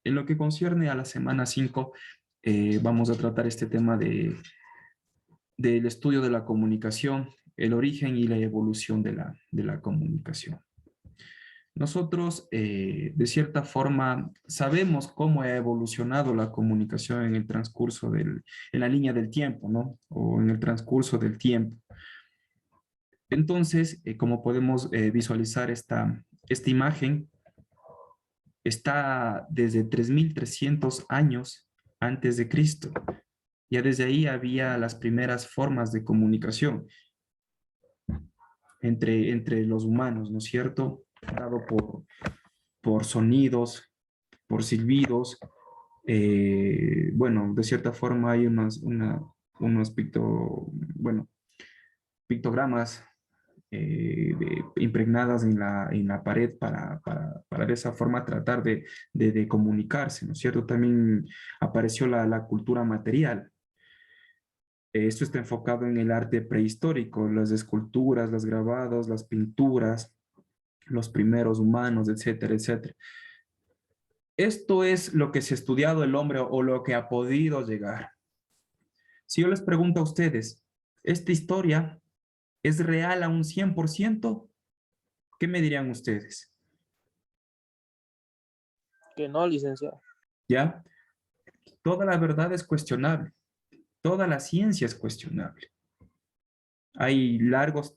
En lo que concierne a la semana 5, vamos a tratar este tema del estudio de la comunicación, el origen y la evolución de la comunicación. Nosotros, de cierta forma, sabemos cómo ha evolucionado la comunicación en el transcurso en la línea del tiempo, ¿no? O en el transcurso del tiempo. Entonces, como podemos visualizar esta imagen, está desde 3300 años antes de Cristo. Ya desde ahí había las primeras formas de comunicación entre los humanos, ¿no es cierto? Dado por sonidos, por silbidos. Bueno, de cierta forma hay unos bueno, pictogramas impregnadas en la pared para de esa forma tratar de comunicarse, ¿no es cierto? También apareció la cultura material. Esto está enfocado en el arte prehistórico, las esculturas, los grabados, las pinturas, los primeros humanos, etcétera, etcétera. Esto es lo que se ha estudiado el hombre o lo que ha podido llegar. Si yo les pregunto a ustedes, ¿esta historia es real a un 100%? ¿Qué me dirían ustedes? Que no, licenciado. ¿Ya? Toda la verdad es cuestionable. Toda la ciencia es cuestionable. Hay largos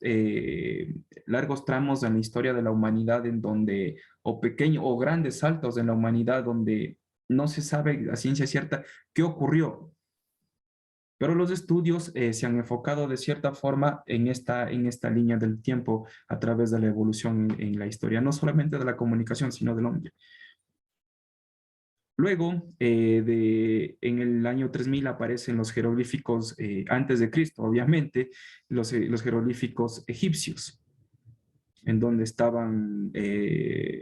tramos en la historia de la humanidad en donde, o pequeños o grandes saltos en la humanidad donde no se sabe a ciencia cierta qué ocurrió. Pero los estudios se han enfocado de cierta forma en esta línea del tiempo a través de la evolución en la historia, no solamente de la comunicación, sino del hombre. Luego, en el año 3000 aparecen los jeroglíficos, antes de Cristo, obviamente, los jeroglíficos egipcios, en donde estaban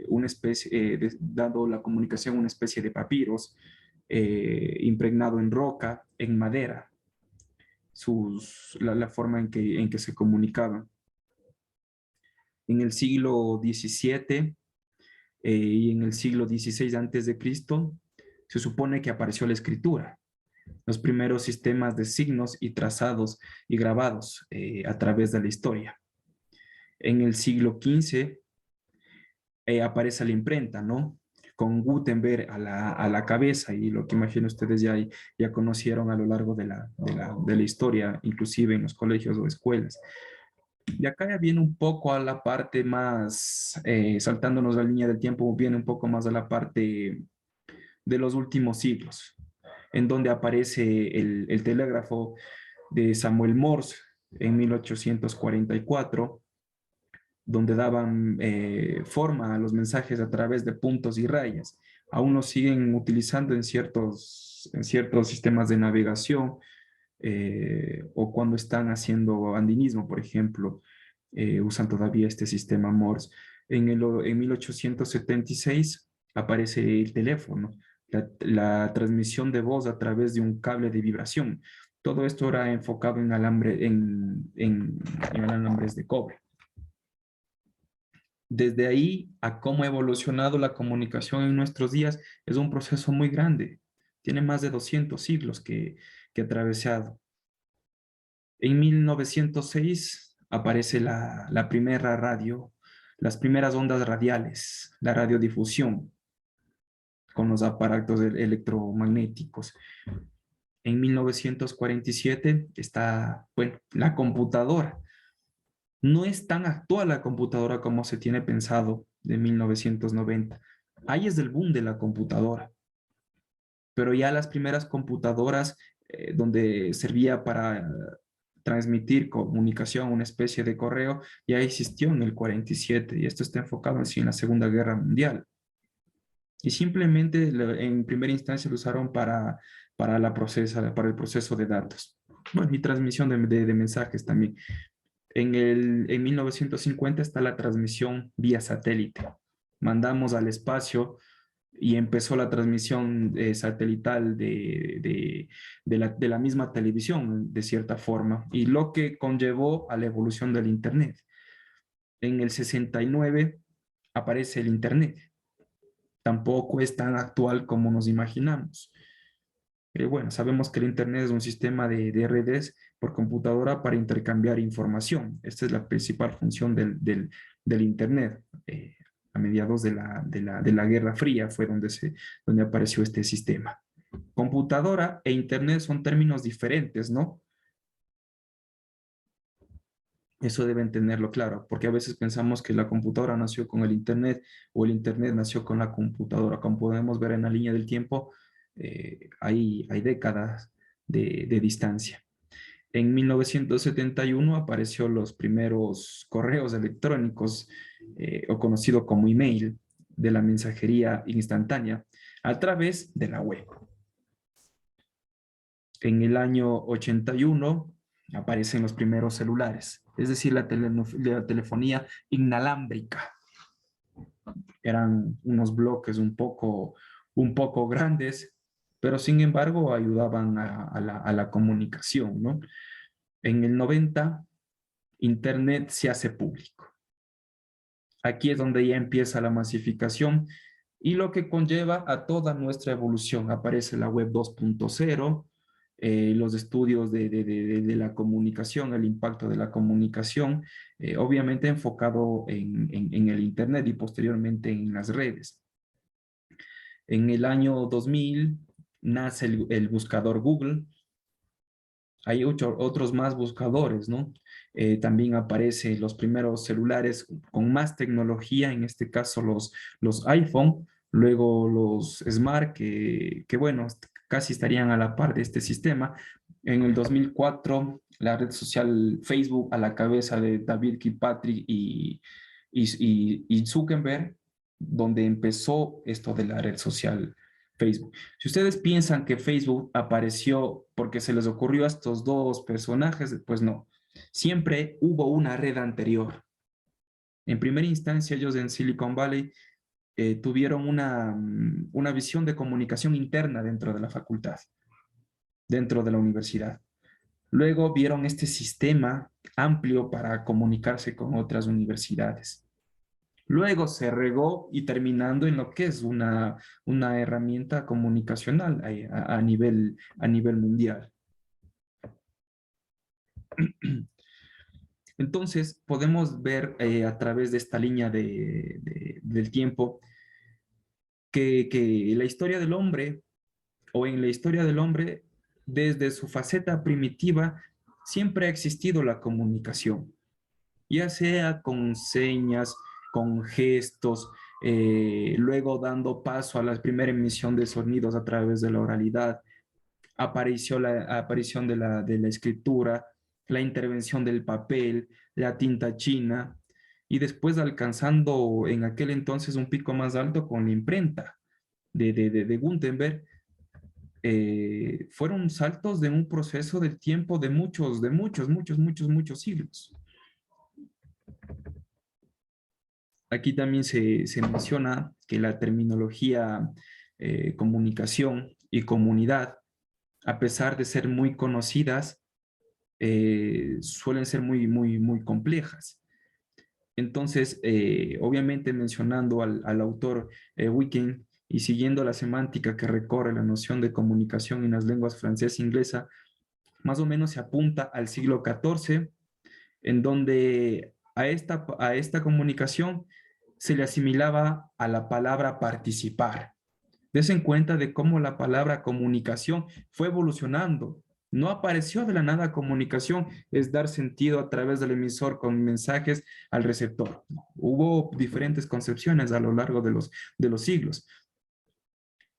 una especie, dando la comunicación una especie de papiros, impregnado en roca, en madera, la forma en que se comunicaban. En el siglo XVII y en el siglo XVI antes de Cristo, se supone que apareció la escritura, los primeros sistemas de signos y trazados y grabados a través de la historia. En el siglo XV aparece la imprenta, ¿no? Con Gutenberg a la cabeza y lo que imagino ustedes ya conocieron a lo largo de la historia, inclusive en los colegios o escuelas. Y acá ya viene un poco a la parte más, saltándonos la línea del tiempo, viene un poco más a la parte de los últimos siglos, en donde aparece el telégrafo de Samuel Morse en 1844, donde daban forma a los mensajes a través de puntos y rayas. Aún lo siguen utilizando en ciertos sistemas de navegación, o cuando están haciendo andinismo, por ejemplo, usan todavía este sistema Morse. En 1876 aparece el teléfono, la transmisión de voz a través de un cable de vibración. Todo esto era enfocado en en alambres de cobre. Desde ahí a cómo ha evolucionado la comunicación en nuestros días es un proceso muy grande. Tiene más de 200 siglos que ha atravesado. En 1906 aparece la primera radio, las primeras ondas radiales, la radiodifusión con los aparatos electromagnéticos. En 1947 está, bueno, la computadora. No es tan actual la computadora como se tiene pensado de 1990. Ahí es el boom de la computadora. Pero ya las primeras computadoras donde servía para transmitir comunicación, una especie de correo, ya existió en el 47 y esto está enfocado en la Segunda Guerra Mundial. Y simplemente en primera instancia lo usaron para para el proceso de datos. Bueno, y transmisión de mensajes también. En 1950 está la transmisión vía satélite. Mandamos al espacio y empezó la transmisión satelital de la misma televisión, de cierta forma, y lo que conllevó a la evolución del Internet. En el 69 aparece el Internet. tampoco es tan actual como nos imaginamos. Bueno, sabemos que el Internet es un sistema de redes por computadora para intercambiar información. Esta es la principal función del Internet. A mediados de la Guerra Fría fue donde apareció este sistema. Computadora e Internet son términos diferentes, ¿no? Eso deben tenerlo claro, porque a veces pensamos que la computadora nació con el Internet o el Internet nació con la computadora. Como podemos ver en la línea del tiempo, hay décadas de distancia. En 1971 apareció los primeros correos electrónicos, o conocido como email, de la mensajería instantánea a través de la web. En el año 81 aparecen los primeros celulares, es decir, la telefonía inalámbrica. Eran unos bloques un poco grandes, pero sin embargo ayudaban a la comunicación, ¿no? En el 90, Internet se hace público. Aquí es donde ya empieza la masificación y lo que conlleva a toda nuestra evolución. Aparece la web 2.0, los estudios de la comunicación, el impacto de la comunicación, obviamente enfocado en el Internet y posteriormente en las redes. En el año 2000 nace el buscador Google. Hay otros más buscadores, ¿no? También aparecen los primeros celulares con más tecnología, en este caso los iPhone, luego los Smart, que bueno, casi estarían a la par de este sistema. En el 2004, la red social Facebook a la cabeza de David Kirkpatrick y Zuckerberg, donde empezó esto de la red social Facebook. Si ustedes piensan que Facebook apareció porque se les ocurrió a estos dos personajes, pues no. Siempre hubo una red anterior. En primera instancia, ellos en Silicon Valley tuvieron una visión de comunicación interna dentro de la facultad, dentro de la universidad. Luego vieron este sistema amplio para comunicarse con otras universidades. Luego se regó y terminando en lo que es una herramienta comunicacional a nivel mundial. Entonces, podemos ver a través de esta línea del tiempo que la historia del hombre, o en la historia del hombre, desde su faceta primitiva, siempre ha existido la comunicación, ya sea con señas, con gestos, luego dando paso a la primera emisión de sonidos a través de la oralidad, apareció la aparición de la escritura, la intervención del papel, la tinta china, y después alcanzando en aquel entonces un pico más alto con la imprenta de Gutenberg. Fueron saltos de un proceso del tiempo de muchos siglos. Aquí también se menciona que la terminología comunicación y comunidad, a pesar de ser muy conocidas, suelen ser muy complejas. Entonces, obviamente mencionando al autor Wiken y siguiendo la semántica que recorre la noción de comunicación en las lenguas francesa e inglesa, más o menos se apunta al siglo XIV, en donde a esta comunicación se le asimilaba a la palabra participar. Des en cuenta de cómo la palabra comunicación fue evolucionando. No apareció de la nada comunicación, es dar sentido a través del emisor con mensajes al receptor. Hubo diferentes concepciones a lo largo de los siglos.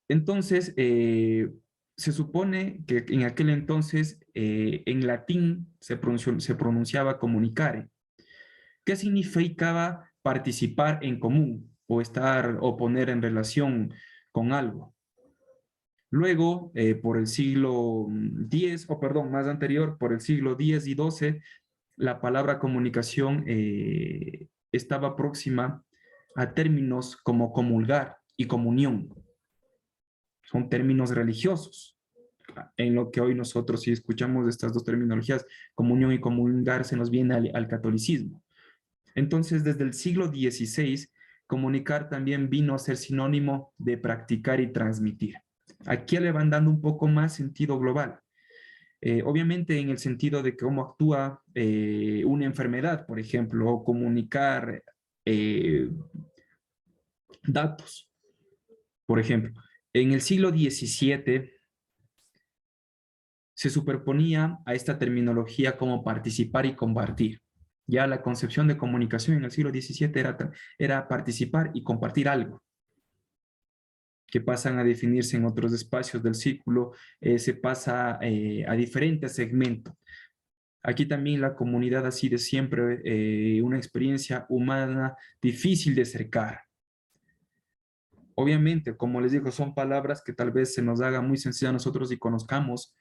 Entonces, se supone que en aquel entonces en latín se pronunciaba comunicare. ¿Qué significaba participar en común o estar o poner en relación con algo? Luego, por el siglo X, o perdón, más anterior, por el siglo X y XII, la palabra comunicación estaba próxima a términos como comulgar y comunión. Son términos religiosos. En lo que hoy nosotros, si escuchamos estas dos terminologías, comunión y comulgar, se nos viene al catolicismo. Entonces, desde el siglo XVI Comunicar también vino a ser sinónimo de practicar y transmitir. Aquí le van dando un poco más sentido global. Obviamente en el sentido de cómo actúa una enfermedad, por ejemplo, o comunicar datos. Por ejemplo, en el siglo XVII se superponía a esta terminología como participar y compartir. Ya la concepción de comunicación en el siglo XVII era participar y compartir algo, que pasan a definirse en otros espacios del círculo, se pasa a diferentes segmentos. Aquí también la comunidad ha sido siempre una experiencia humana difícil de acercar. Obviamente, como les digo, son palabras que tal vez se nos haga muy sencilla a nosotros y conozcamos,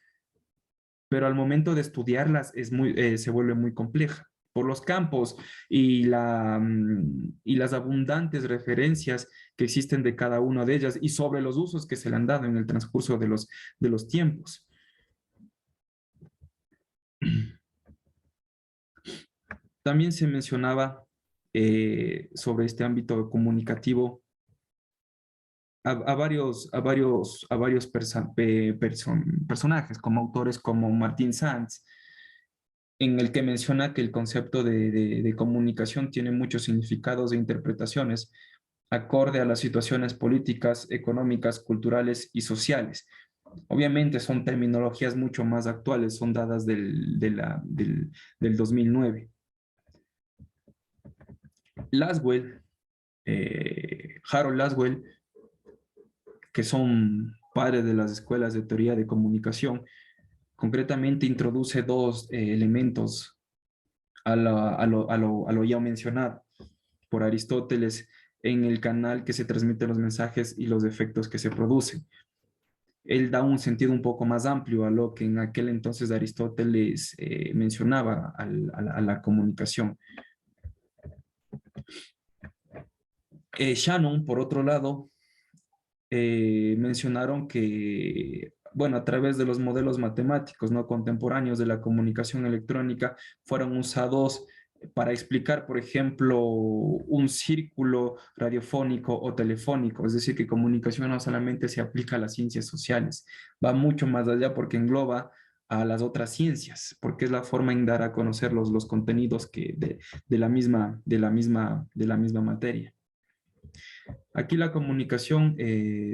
pero al momento de estudiarlas se vuelve muy compleja por los campos y las abundantes referencias que existen de cada una de ellas y sobre los usos que se le han dado en el transcurso de los tiempos. También se mencionaba sobre este ámbito comunicativo a varios personajes, como autores como Martín Sanz, en el que menciona que el concepto de comunicación tiene muchos significados e interpretaciones acorde a las situaciones políticas, económicas, culturales y sociales. Obviamente son terminologías mucho más actuales, son dadas del 2009. Laswell, Harold Laswell, que son padres de las escuelas de teoría de comunicación, concretamente introduce dos elementos a lo ya mencionado por Aristóteles en el canal que se transmiten los mensajes y los efectos que se producen. Él da un sentido un poco más amplio a lo que en aquel entonces Aristóteles mencionaba a la comunicación. Shannon, por otro lado, mencionaron que, bueno, a través de los modelos matemáticos no contemporáneos de la comunicación electrónica, fueron usados para explicar, por ejemplo, un círculo radiofónico o telefónico. Es decir, que comunicación no solamente se aplica a las ciencias sociales, va mucho más allá porque engloba a las otras ciencias, porque es la forma en dar a conocer los contenidos de la misma materia. Aquí la comunicación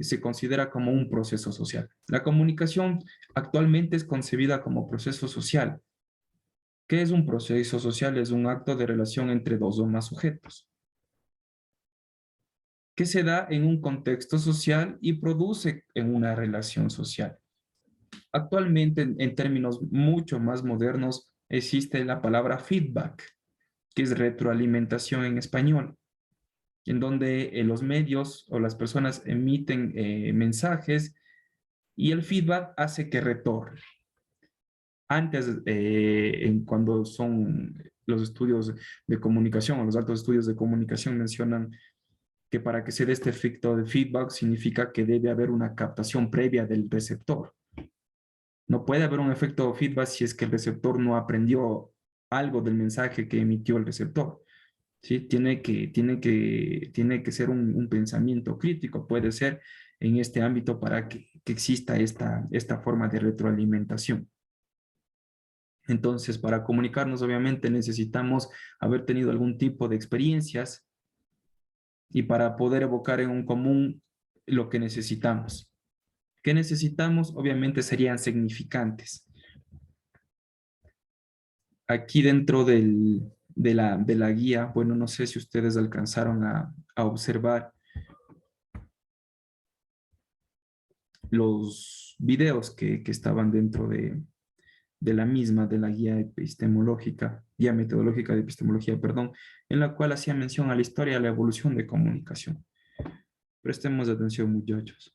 se considera como un proceso social. La comunicación actualmente es concebida como proceso social. ¿Qué es un proceso social? Es un acto de relación entre dos o más sujetos, que se da en un contexto social y produce en una relación social. Actualmente, en términos mucho más modernos, existe la palabra feedback, que es retroalimentación en español, en donde los medios o las personas emiten mensajes y el feedback hace que retorne. Antes, cuando son los estudios de comunicación o los altos estudios de comunicación mencionan que para que se dé este efecto de feedback significa que debe haber una captación previa del receptor. No puede haber un efecto feedback si es que el receptor no aprendió algo del mensaje que emitió el receptor. ¿Sí? Tiene que ser un pensamiento crítico, puede ser en este ámbito para que exista esta forma de retroalimentación. Entonces, para comunicarnos, obviamente, necesitamos haber tenido algún tipo de experiencias y para poder evocar en un común lo que necesitamos. ¿Qué necesitamos? Obviamente serían significantes. Aquí dentro de la guía, bueno, no sé si ustedes alcanzaron a observar los videos que estaban dentro de la misma, de la guía epistemológica, guía metodológica de epistemología, perdón, en la cual hacía mención a la historia de la evolución de comunicación. Prestemos atención, muchachos.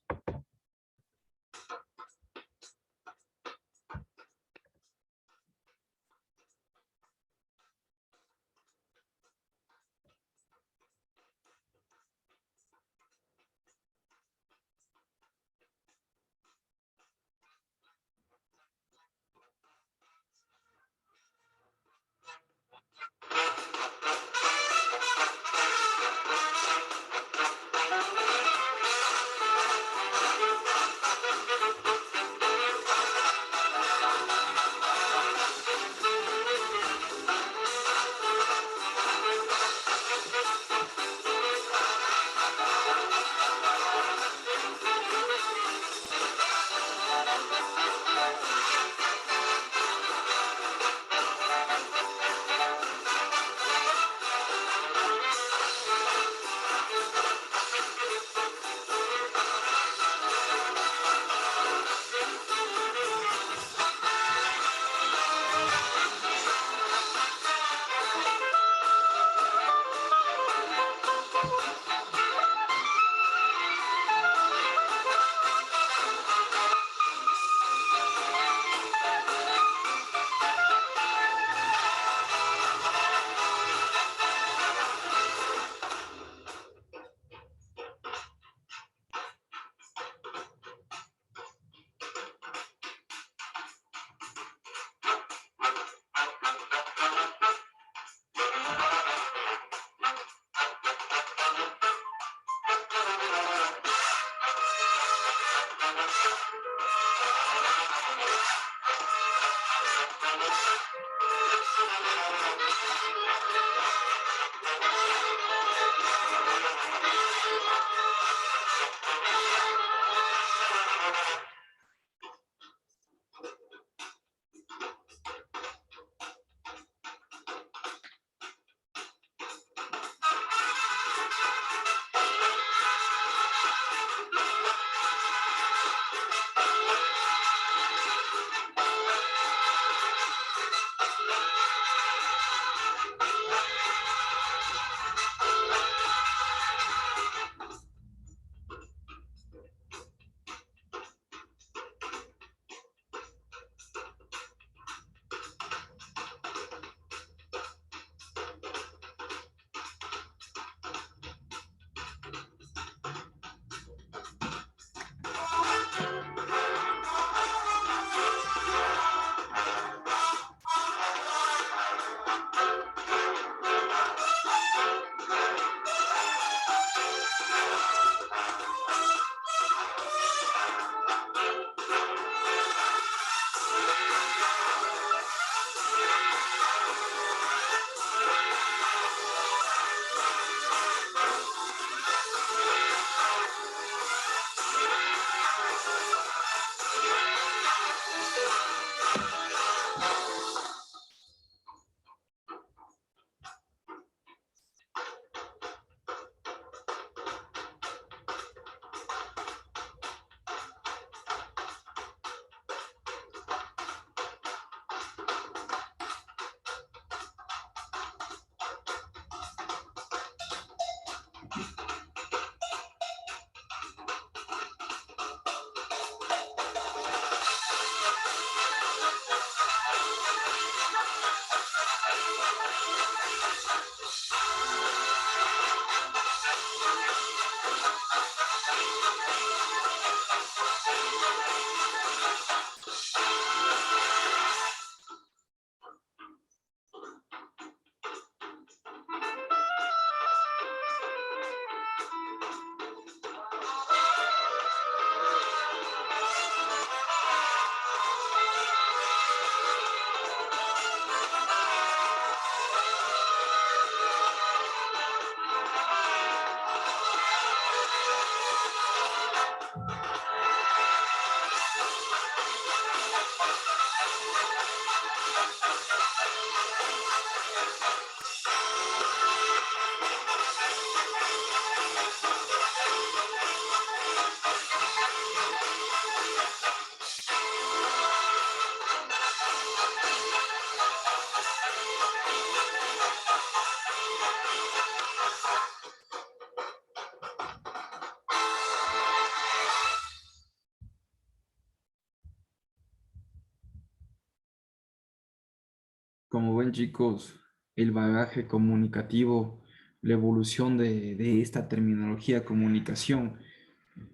final, chicos, el bagaje comunicativo, la evolución de esta terminología comunicación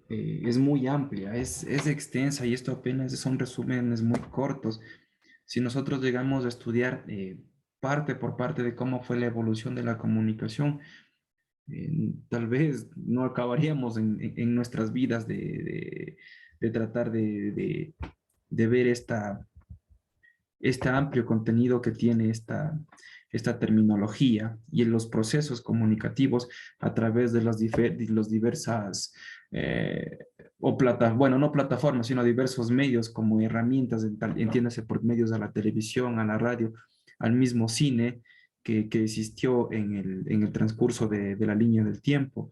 es muy amplia, es extensa y esto apenas son resúmenes muy cortos. Si nosotros llegamos a estudiar parte por parte de cómo fue la evolución de la comunicación, tal vez no acabaríamos en nuestras vidas de tratar de ver este amplio contenido que tiene esta terminología y en los procesos comunicativos a través de los diversas, eh, bueno, no plataformas, sino diversos medios como herramientas, entiéndase por medios a la televisión, a la radio, al mismo cine que existió en el transcurso de la línea del tiempo.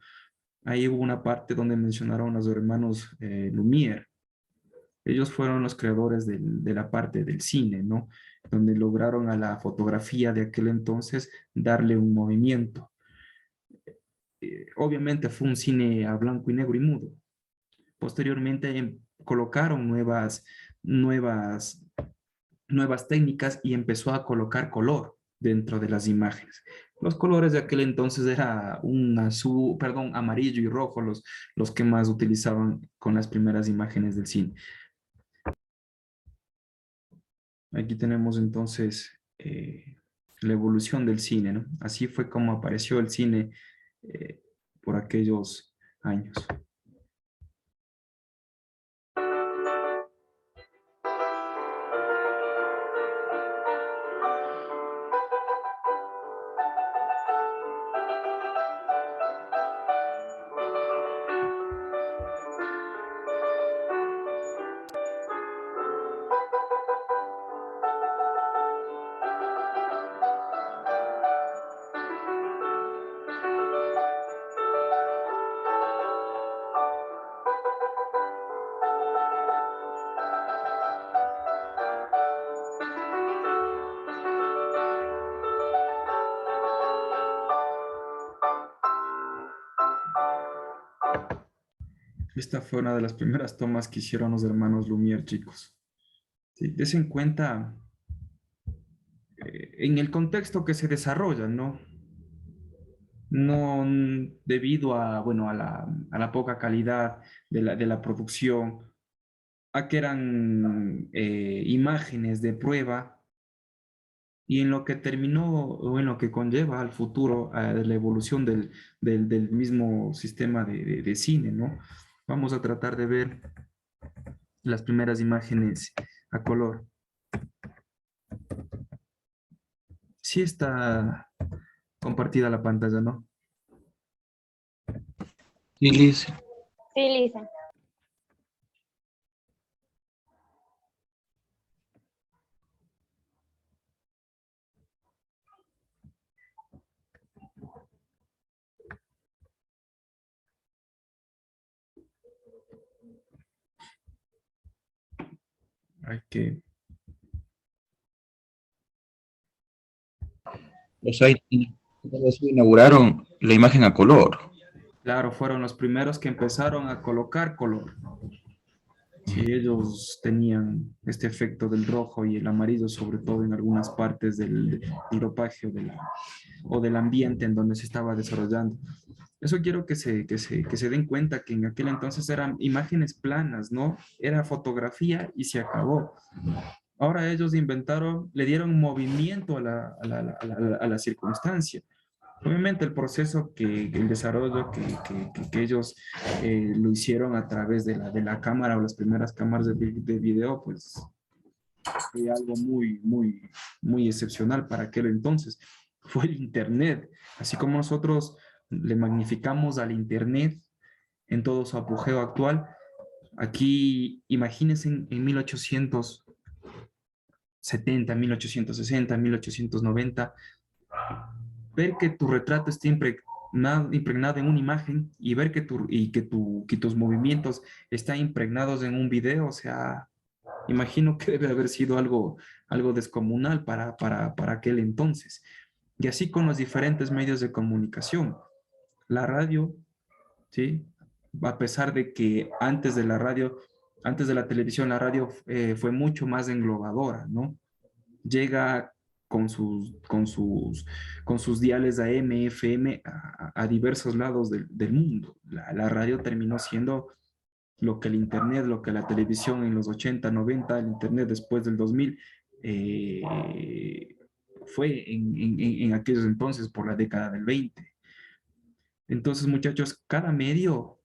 Ahí hubo una parte donde mencionaron a los hermanos Lumière. Ellos fueron los creadores de la parte del cine, ¿no? Donde lograron a la fotografía de aquel entonces darle un movimiento. Obviamente fue un cine a blanco y negro y mudo. Posteriormente colocaron nuevas técnicas y empezó a colocar color dentro de las imágenes. Los colores de aquel entonces era un azul, perdón, amarillo y rojo los que más utilizaban con las primeras imágenes del cine. Aquí tenemos entonces la evolución del cine, ¿no? Así fue como apareció el cine por aquellos años. Esta fue una de las primeras tomas que hicieron los hermanos Lumière, chicos. Sí, des en cuenta en el contexto que se desarrolla, ¿no? No debido a, bueno, a la poca calidad de la producción, a que eran imágenes de prueba y en lo que terminó o en lo que conlleva al futuro de la evolución del mismo sistema de cine, ¿no? Vamos a tratar de ver las primeras imágenes a color. Sí está compartida la pantalla, ¿no? Sí, Liz. Sí, Lisa. Hay que... O sea, inauguraron la imagen a color. Claro, fueron los primeros que empezaron a colocar color. Sí, ellos tenían este efecto del rojo y el amarillo, sobre todo en algunas partes del ropaje o del ambiente en donde se estaba desarrollando. Eso quiero que se den cuenta que en aquel entonces eran imágenes planas, ¿no? Era fotografía y se acabó. Ahora ellos inventaron, le dieron movimiento a la circunstancia. Obviamente el proceso el desarrollo que ellos lo hicieron a través de la cámara o las primeras cámaras de video, pues fue algo muy excepcional para aquel entonces. Fue el Internet. Así como nosotros le magnificamos al Internet en todo su apogeo actual, aquí imagínense en 1870, 1860, 1890, ver que tu retrato esté impregnado en una imagen y ver que tus movimientos están impregnados en un video, o sea, imagino que debe haber sido algo descomunal para aquel entonces. Y así con los diferentes medios de comunicación. La radio, ¿sí? A pesar de que antes de la radio, antes de la televisión, la radio fue mucho más englobadora, ¿no? Llega con sus diales AM, FM a diversos lados del mundo. La radio terminó siendo lo que el Internet, lo que la televisión en los 80, 90, el Internet después del 2000, fue en aquellos entonces por la década del 20. Entonces, muchachos, cada medio,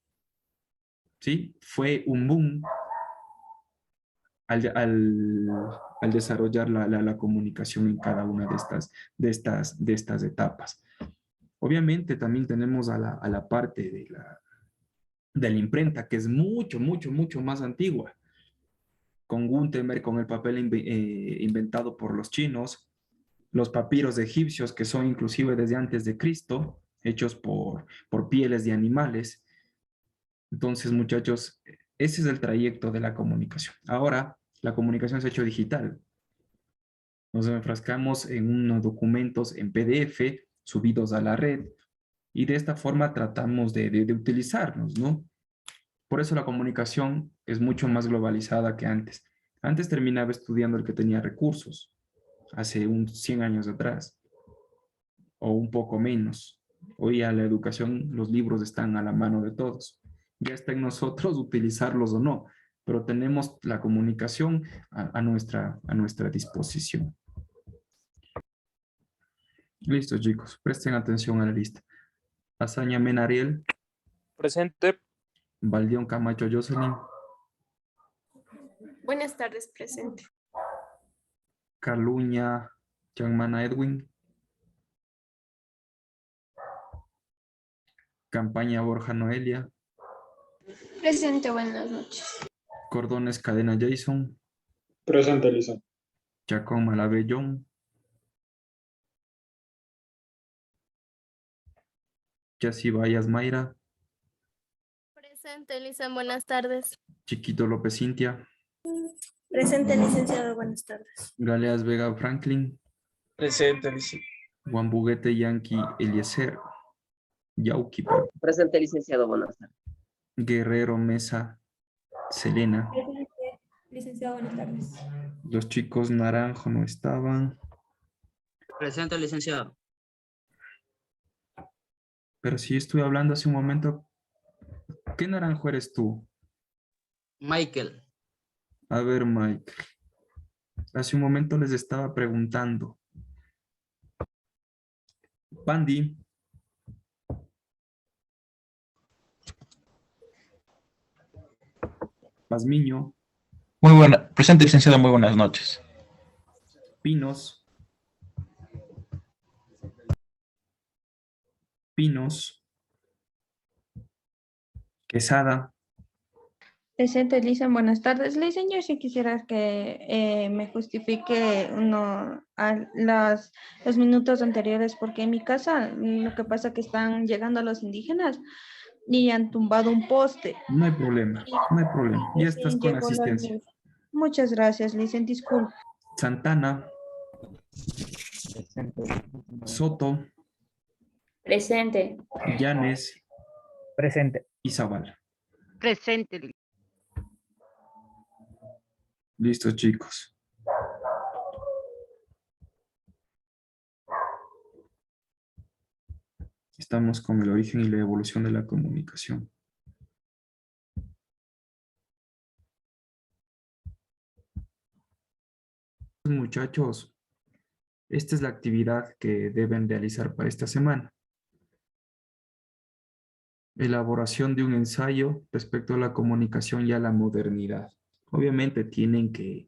¿sí? Fue un boom al desarrollar la comunicación en cada una de estas etapas. Obviamente también tenemos a la parte de la imprenta, que es mucho, mucho, mucho más antigua. Con Gutenberg, con el papel inventado por los chinos, los papiros egipcios, que son inclusive desde antes de Cristo, hechos por pieles de animales. Entonces, muchachos, ese es el trayecto de la comunicación. Ahora, la comunicación se ha hecho digital. Nos enfrascamos en unos documentos en PDF subidos a la red y de esta forma tratamos de utilizarnos, ¿no? Por eso la comunicación es mucho más globalizada que antes. Antes terminaba estudiando el que tenía recursos, hace 100 años atrás, o un poco menos. Hoy a la educación, los libros están a la mano de todos. Ya está en nosotros utilizarlos o no, pero tenemos la comunicación a nuestra disposición. Listo, chicos, presten atención a la lista. Azaña Menariel, Presente. Valdión Camacho Jocelyn, Buenas tardes, presente. Carluña Chanmana Edwin, Campaña Borja Noelia, Presente, buenas noches. Cordones Cadena Jason, Presente, Lisa. Chacón Malabellón, Yassi Bayas Mayra, Presente, Elisa, buenas tardes. Chiquito López Cintia, Presente, licenciado, buenas tardes. Galeas Vega Franklin, Presente, Lisa. Guambuguete Yankee Eliezer, Yauki Presente, licenciado, buenas tardes. Guerrero Mesa Selena. Presente, licenciado, buenas tardes. Los chicos naranjo no estaban, Presente, licenciado. pero sí estuve hablando hace un momento. ¿Qué naranjo eres tú? Michael. A ver, Mike. Hace un momento les estaba preguntando. Pandi. Pazmiño. Muy buena. Presente, licenciado, muy buenas noches. Pinos. Pinos. Quesada. Presente, Lisa, buenas tardes. Lisa, yo sí quisiera que me justifique los minutos anteriores, porque en mi casa lo que pasa es que están llegando los indígenas y han tumbado un poste. No hay problema, no hay problema. Ya estás con Llegó la asistencia. luz. Muchas gracias, Lisa, disculpe. Santana. Soto. Presente. Llanes. Presente. Y Zavala. Presente. Listo, chicos. Estamos con el origen y la evolución de la comunicación. Muchachos, esta es la actividad que deben realizar para esta semana. Elaboración de un ensayo respecto a la comunicación y a la modernidad. Obviamente tienen que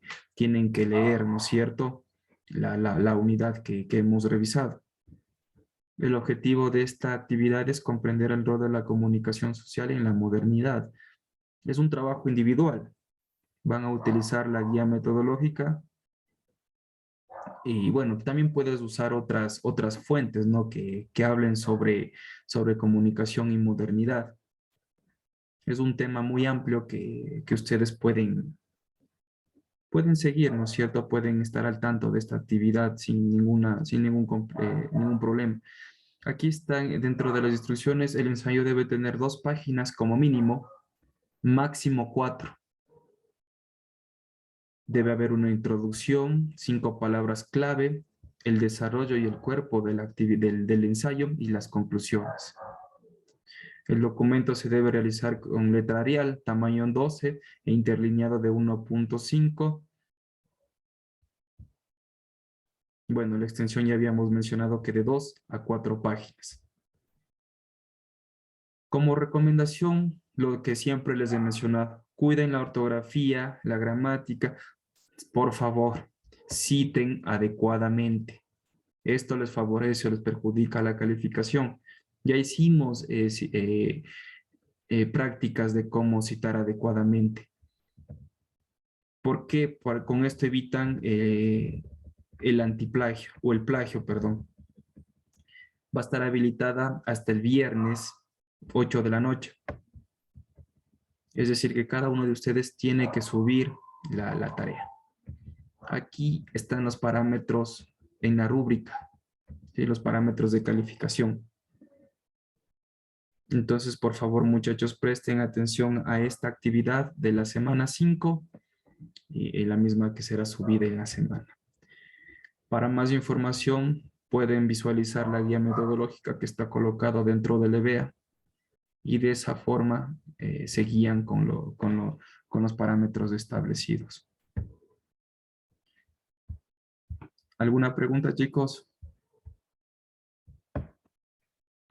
leer, ¿no es cierto?, la unidad que hemos revisado. El objetivo de esta actividad es comprender el rol de la comunicación social en la modernidad. Es un trabajo individual. Van a utilizar la guía metodológica y bueno, también puedes usar otras fuentes, ¿no?, que hablen sobre comunicación y modernidad. Es un tema muy amplio que ustedes pueden seguir, ¿no es cierto? Pueden estar al tanto de esta actividad sin ningún problema. Aquí están dentro de las instrucciones, el ensayo debe tener 2 páginas como mínimo, máximo 4. Debe haber una introducción, 5 palabras clave, el desarrollo y el cuerpo de la del ensayo y las conclusiones. El documento se debe realizar con letra Arial, tamaño 12 e interlineado de 1.5. Bueno, la extensión ya habíamos mencionado que de 2 a 4 páginas. Como recomendación, lo que siempre les he mencionado, cuiden la ortografía, la gramática. Por favor, citen adecuadamente. Esto les favorece o les perjudica la calificación. Ya hicimos prácticas de cómo citar adecuadamente. ¿Por qué? Con esto evitan el antiplagio, o el plagio, perdón. Va a estar habilitada hasta el viernes 8 de la noche. Es decir, que cada uno de ustedes tiene que subir la tarea. Aquí están los parámetros en la rúbrica, ¿sí? Los parámetros de calificación. Entonces, por favor, muchachos, presten atención a esta actividad de la semana 5 y la misma que será subida en la semana. Para más información, pueden visualizar la guía metodológica que está colocada dentro del EBEA y de esa forma se guían con los parámetros establecidos. ¿Alguna pregunta, chicos?